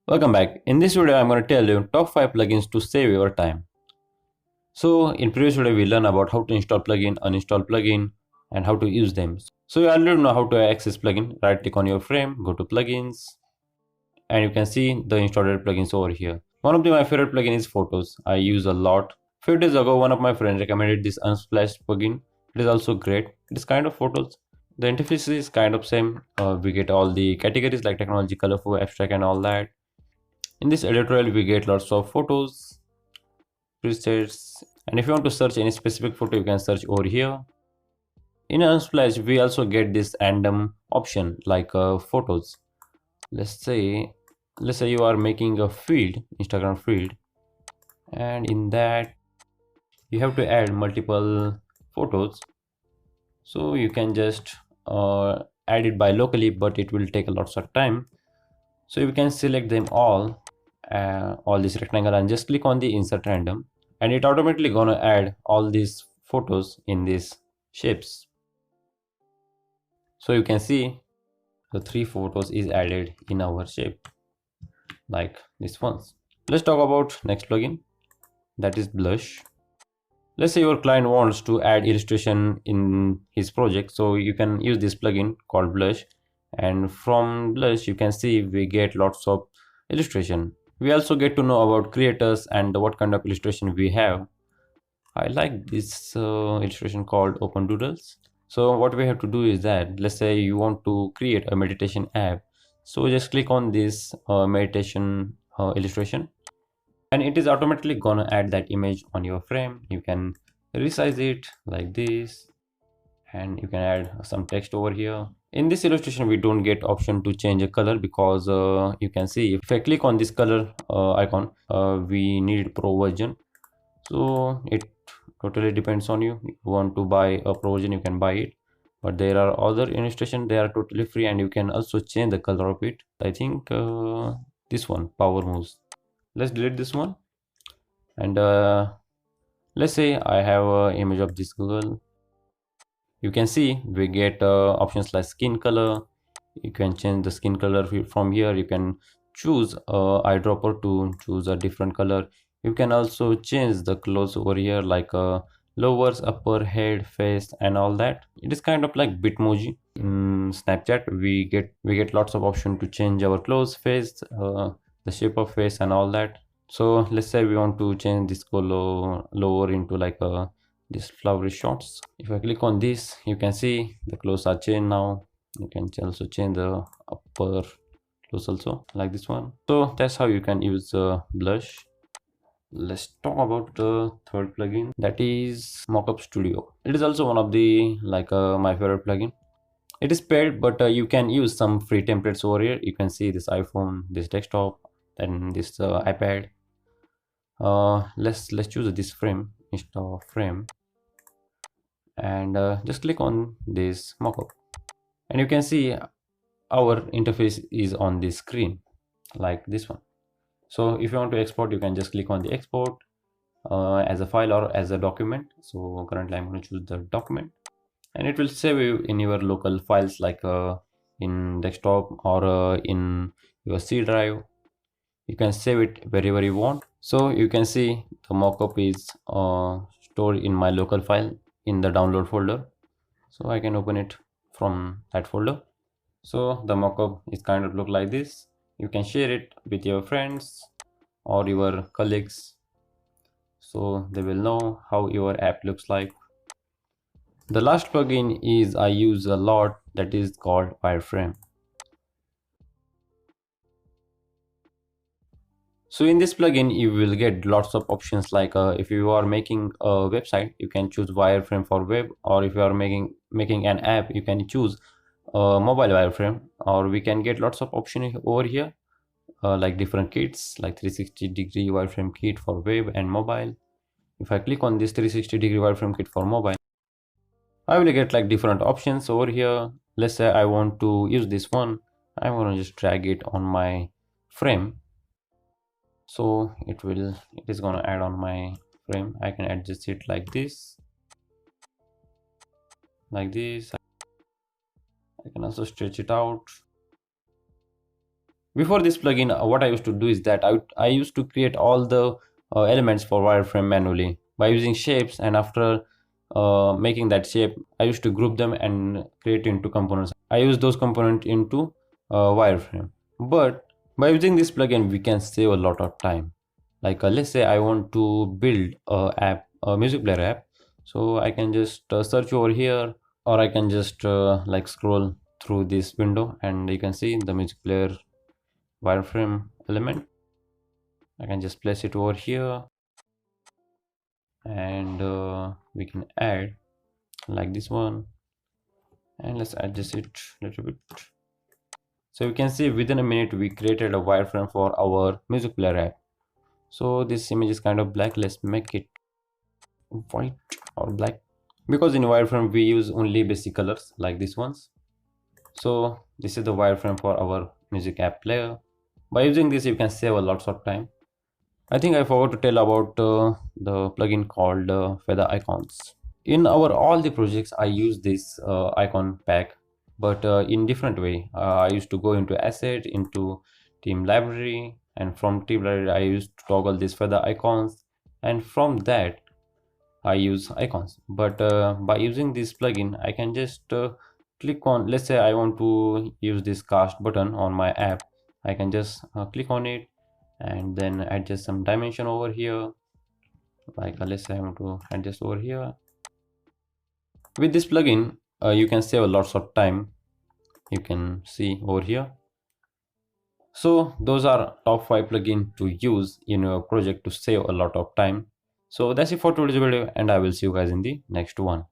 Welcome back. In this video, I'm going to tell you top 5 plugins to save your time. So in previous video, we learned about how to install plugin, uninstall plugin, and how to use them. So you already know how to access plugin. Right click on your frame, go to plugins, and you can see the installed plugins over here. One of my favorite plugin is Photos. I use a lot. Few days ago, one of my friends recommended this Unsplash plugin. It is also great. It is kind of photos. The interface is kind of same. We get all the categories like technology, colorful, abstract, and all that. In this editorial, we get lots of photos, presets, and if you want to search any specific photo, you can search over here. In Unsplash, we also get this random option like photos. Let's say, you are making a field, Instagram field, and in that you have to add multiple photos. So you can just add it by locally, but it will take a lots of time. So you can select them all this rectangle, and just click on the insert random, and it automatically gonna add all these photos in these shapes. So you can see the 3 photos is added in our shape like this ones. Let's talk about next plugin, that is Blush. Let's say your client wants to add illustration in his project, so you can use this plugin called Blush, and from Blush you can see we get lots of illustration. We also get to know about creators and what kind of illustration we have. I like this illustration called Open Doodles. So what we have to do is that, let's say you want to create a meditation app, so just click on this meditation illustration, and it is automatically gonna add that image on your frame. You can resize it like this, and you can add some text over here. In this illustration, we don't get option to change a color because you can see if I click on this color icon, we need pro version. So it totally depends on you. If you want to buy a pro version, you can buy it, but there are other illustration, they are totally free, and you can also change the color of it. I think this one, power moves. Let's delete this one, and let's say I have an image of this girl. You can see we get options like skin color. You can change the skin color from here. You can choose eyedropper to choose a different color. You can also change the clothes over here, like lowers, upper, head, face, and all that. It is kind of like Bitmoji. In Snapchat, we get lots of option to change our clothes, face, the shape of face, and all that. So let's say we want to change this color lower into like a this flowery shots. If I click on this, you can see the clothes are changed now. You can also change the upper clothes also like this one. So that's how you can use Blush. Let's talk about the third plugin, that is Mockup Studio. It is also one of the like my favorite plugin. It is paid, but you can use some free templates over here. You can see this iPhone, this desktop, and this iPad. Let's choose this frame instead of frame, and just click on this mockup, and you can see our interface is on this screen like this one. So if you want to export, you can just click on the export as a file or as a document. So currently I'm going to choose the document, and it will save you in your local files like in desktop or in your C drive. You can save it wherever you want. So you can see the mockup is stored in my local file in the download folder, so I can open it from that folder. So the mockup is kind of look like this. You can share it with your friends or your colleagues, so they will know how your app looks like. The last plugin is I use a lot, that is called Wireframe. So in this plugin, you will get lots of options like if you are making a website, you can choose wireframe for web, or if you are making an app, you can choose mobile wireframe. Or we can get lots of options over here like different kits like 360-degree wireframe kit for web and mobile. If I click on this 360-degree wireframe kit for mobile, I will get like different options over here. Let's say I want to use this one. I'm going to just drag it on my frame, so it is gonna add on my frame. I can adjust it like this. I can also stretch it out. Before this plugin, what I used to do is that I used to create all the elements for wireframe manually by using shapes, and after making that shape, I used to group them and create into components. I use those components into wireframe. But by using this plugin, we can save a lot of time. Like let's say I want to build a music player app, so I can just search over here, or I can just like scroll through this window, and you can see the music player wireframe element. I can just place it over here, and we can add like this one, and let's adjust it a little bit. So you can see within a minute we created a wireframe for our music player app. So this image is kind of black. Let's make it white or black, because in wireframe we use only basic colors like these ones. So this is the wireframe for our music app player. By using this, you can save a lots of time. I think I forgot to tell about the plugin called feather icons. In our all the projects, I use this icon pack, but in different way. I used to go into asset, into team library, and from team library I used to toggle these feather icons, and from that I use icons. But by using this plugin, I can just click on, let's say I want to use this cast button on my app. I can just click on it and then adjust some dimension over here. Like let's say I want to adjust over here. With this plugin, you can save a lots of time. You can see over here. So those are top 5 plugin to use in your project to save a lot of time. So that's it for today's video, and I will see you guys in the next one.